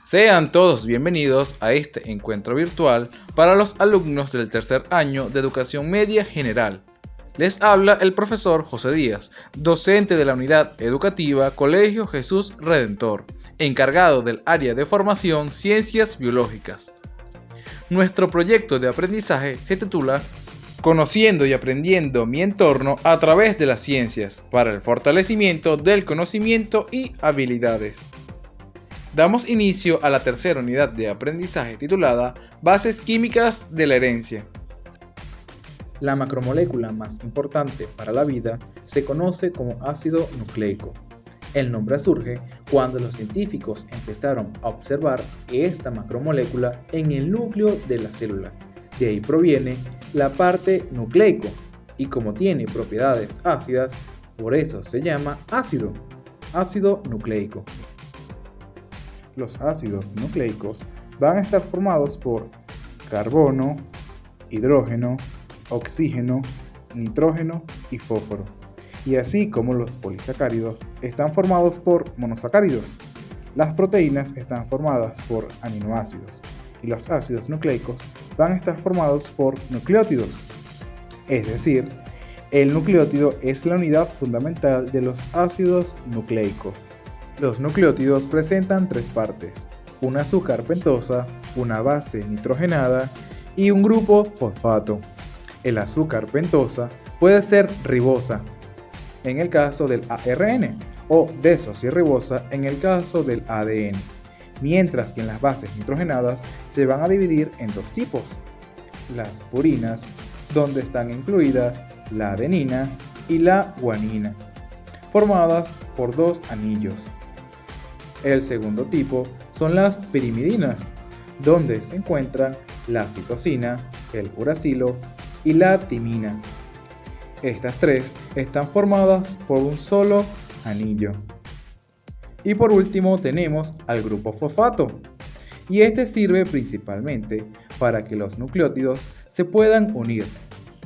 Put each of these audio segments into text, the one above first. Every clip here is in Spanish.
Sean todos bienvenidos a este encuentro virtual para los alumnos del tercer año de Educación Media General. Les habla el profesor José Díaz, docente de la Unidad Educativa Colegio Jesús Redentor, encargado del área de formación Ciencias Biológicas. Nuestro proyecto de aprendizaje se titula Conociendo y aprendiendo mi entorno a través de las ciencias para el fortalecimiento del conocimiento y habilidades. Damos inicio a la tercera unidad de aprendizaje titulada Bases Químicas de la Herencia. La macromolécula más importante para la vida se conoce como ácido nucleico. El nombre surge cuando los científicos empezaron a observar esta macromolécula en el núcleo de la célula. De ahí proviene la parte nucleico y como tiene propiedades ácidas, por eso se llama ácido nucleico. Los ácidos nucleicos van a estar formados por carbono, hidrógeno, oxígeno, nitrógeno y fósforo. Y así como los polisacáridos están formados por monosacáridos, las proteínas están formadas por aminoácidos y los ácidos nucleicos van a estar formados por nucleótidos. Es decir, el nucleótido es la unidad fundamental de los ácidos nucleicos. Los nucleótidos presentan tres partes: un azúcar pentosa, una base nitrogenada y un grupo fosfato. El azúcar pentosa puede ser ribosa en el caso del ARN o desoxirribosa en el caso del ADN, mientras que en las bases nitrogenadas se van a dividir en dos tipos: las purinas, donde están incluidas la adenina y la guanina, formadas por dos anillos. El segundo tipo son las pirimidinas, donde se encuentran la citosina, el uracilo y la timina. Estas tres están formadas por un solo anillo. Y por último tenemos al grupo fosfato, y este sirve principalmente para que los nucleótidos se puedan unir.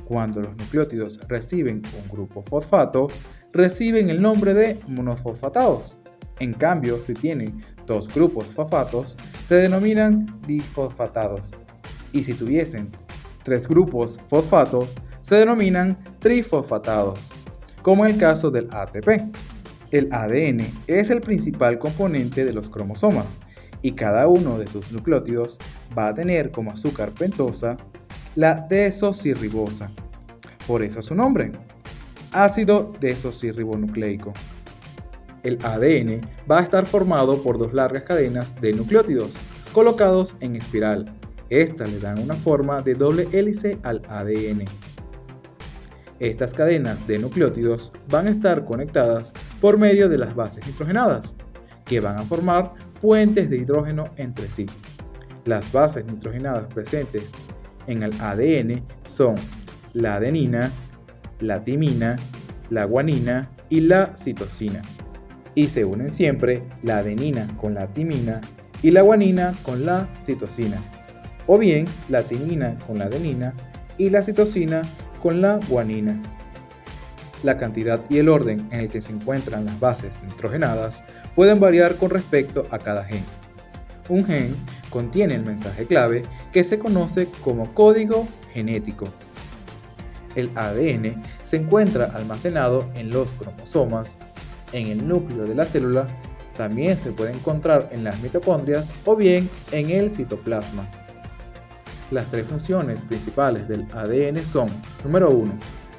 Cuando los nucleótidos reciben un grupo fosfato, reciben el nombre de monofosfatados. En cambio, si tienen dos grupos fosfatos, se denominan difosfatados. Y si tuviesen tres grupos fosfatos, se denominan trifosfatados, como en el caso del ATP. El ADN es el principal componente de los cromosomas y cada uno de sus nucleótidos va a tener como azúcar pentosa la desoxirribosa. Por eso su nombre, ácido desoxirribonucleico. El ADN va a estar formado por dos largas cadenas de nucleótidos colocados en espiral. Estas le dan una forma de doble hélice al ADN. Estas cadenas de nucleótidos van a estar conectadas por medio de las bases nitrogenadas, que van a formar puentes de hidrógeno entre sí. Las bases nitrogenadas presentes en el ADN son la adenina, la timina, la guanina y la citosina. Y se unen siempre la adenina con la timina y la guanina con la citosina, o bien la timina con la adenina y la citosina con la guanina. La cantidad y el orden en el que se encuentran las bases nitrogenadas pueden variar con respecto a cada gen. Un gen contiene el mensaje clave que se conoce como código genético. El ADN se encuentra almacenado en los cromosomas, en el núcleo de la célula, también se puede encontrar en las mitocondrias o bien en el citoplasma. Las tres funciones principales del ADN son: número 1,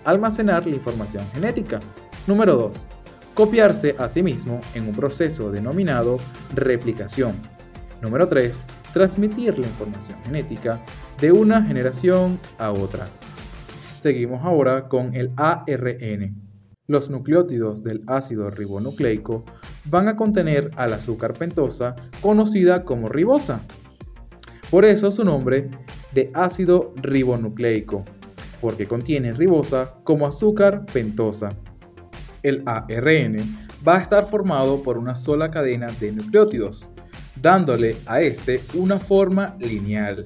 almacenar la información genética; número 2, copiarse a sí mismo en un proceso denominado replicación; número 3, transmitir la información genética de una generación a otra. Seguimos ahora con el ARN. Los nucleótidos del ácido ribonucleico van a contener al azúcar pentosa conocida como ribosa. Por eso su nombre de ácido ribonucleico, porque contiene ribosa como azúcar pentosa. El ARN va a estar formado por una sola cadena de nucleótidos, dándole a este una forma lineal.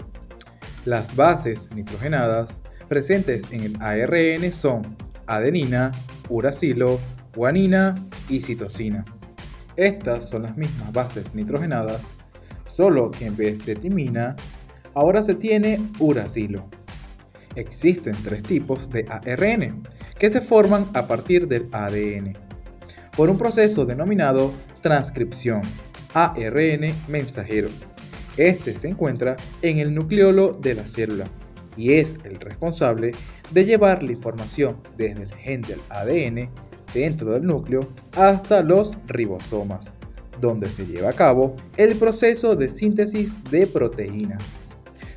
Las bases nitrogenadas presentes en el ARN son adenina, uracilo, guanina y citosina. Estas son las mismas bases nitrogenadas solo que en vez de timina, ahora se tiene uracilo. Existen 3 tipos de ARN que se forman a partir del ADN por un proceso denominado transcripción, ARN mensajero. Este se encuentra en el nucleolo de la célula y es el responsable de llevar la información desde el gen del ADN dentro del núcleo hasta los ribosomas, donde se lleva a cabo el proceso de síntesis de proteínas.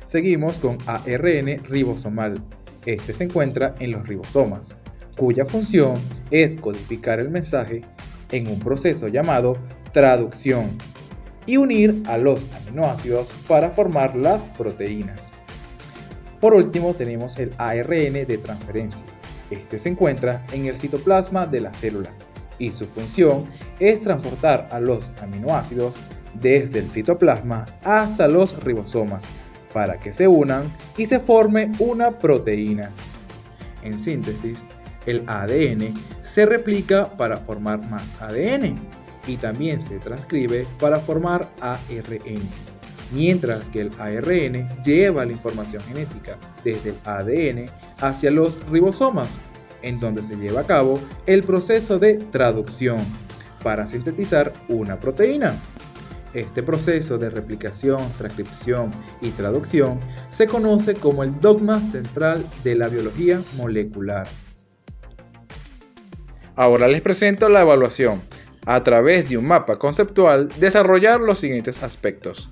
Seguimos con ARN ribosomal. Este se encuentra en los ribosomas, cuya función es codificar el mensaje en un proceso llamado traducción y unir a los aminoácidos para formar las proteínas. Por último tenemos el ARN de transferencia. Este se encuentra en el citoplasma de la célula y su función es transportar a los aminoácidos desde el citoplasma hasta los ribosomas para que se unan y se forme una proteína. En síntesis, el ADN se replica para formar más ADN y también se transcribe para formar ARN, mientras que el ARN lleva la información genética desde el ADN hacia los ribosomas, en donde se lleva a cabo el proceso de traducción para sintetizar una proteína. Este proceso de replicación, transcripción y traducción se conoce como el dogma central de la biología molecular. Ahora les presento la evaluación. A través de un mapa conceptual, desarrollar los siguientes aspectos.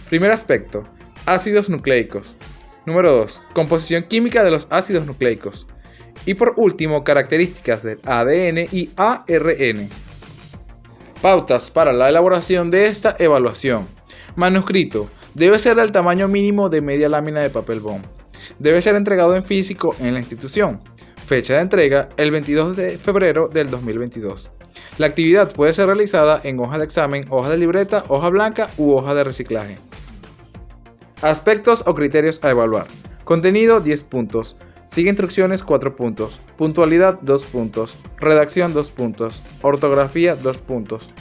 Primer aspecto, ácidos nucleicos. Número 2, composición química de los ácidos nucleicos. Y por último, características del ADN y ARN. Pautas para la elaboración de esta evaluación. Manuscrito. Debe ser del tamaño mínimo de media lámina de papel bond. Debe ser entregado en físico en la institución. Fecha de entrega, el 22 de febrero del 2022. La actividad puede ser realizada en hoja de examen, hoja de libreta, hoja blanca u hoja de reciclaje. Aspectos o criterios a evaluar. Contenido 10 puntos. Sigue instrucciones 4 puntos. Puntualidad 2 puntos. Redacción 2 puntos. Ortografía 2 puntos.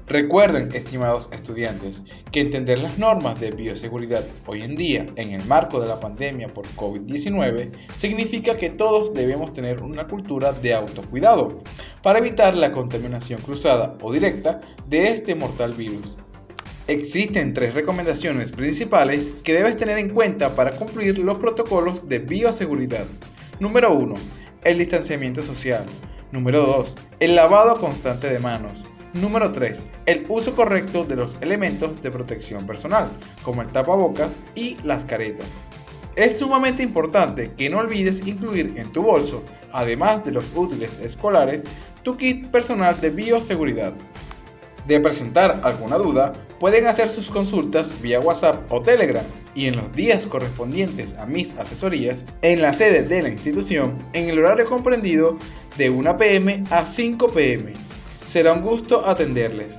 Recuerden, estimados estudiantes, que entender las normas de bioseguridad hoy en día en el marco de la pandemia por COVID-19 significa que todos debemos tener una cultura de autocuidado para evitar la contaminación cruzada o directa de este mortal virus. Existen 3 recomendaciones principales que debes tener en cuenta para cumplir los protocolos de bioseguridad. Número 1. El distanciamiento social. Número 2. El lavado constante de manos. Número 3. El uso correcto de los elementos de protección personal, como el tapabocas y las caretas. Es sumamente importante que no olvides incluir en tu bolso, además de los útiles escolares, tu kit personal de bioseguridad. De presentar alguna duda, pueden hacer sus consultas vía WhatsApp o Telegram y en los días correspondientes a mis asesorías en la sede de la institución en el horario comprendido de 1 p.m. a 5 p.m. Será un gusto atenderles.